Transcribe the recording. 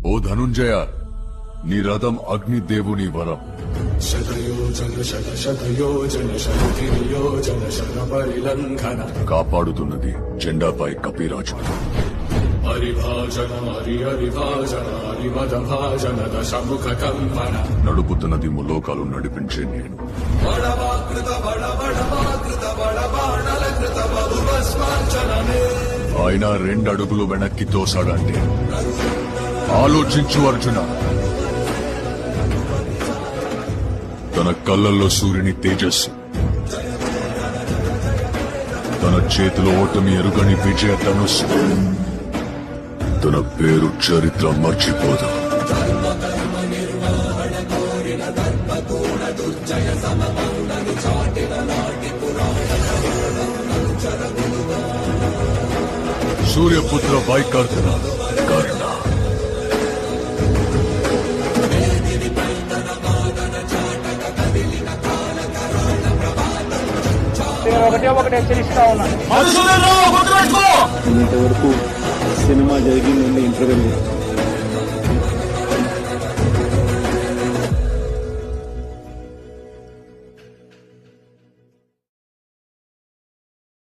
ఓ ధనుంజయ, నీ రథం అగ్నిదేవుని వరం. శతయోజన శత శతయోజన శతయోజన శత పరిలంఘన కాపాడుతున్నది జెండాపై కపిరాజు. హరిభాజన హరిహరిభాజన హరిమద భాజన దశముఖ కంపన నడుపుతున్నది ములోకాలు నడిపించే నేను. బడవాకృత బడబడవాకృత బడబాణలకృత బహుభస్మార్చనమే. ఆయన 2 అడుగులు వెనక్కి తోసాడంటే ఆలోచించు అర్జున. తన కళ్ళల్లో సూర్యుని తేజస్సు, తన చేతిలో ఓటమి ఎరుగని విజయ ధనుస్సు. తన పేరు చరిత్ర మర్చిపోదు. సూర్యపుత్ర వైకర్ణ కర్ణ. ఒకటే హెచ్చరిస్తా ఉన్నాను. ఇంతవరకు సినిమా జరిగిందండి ఇంటర్వెల్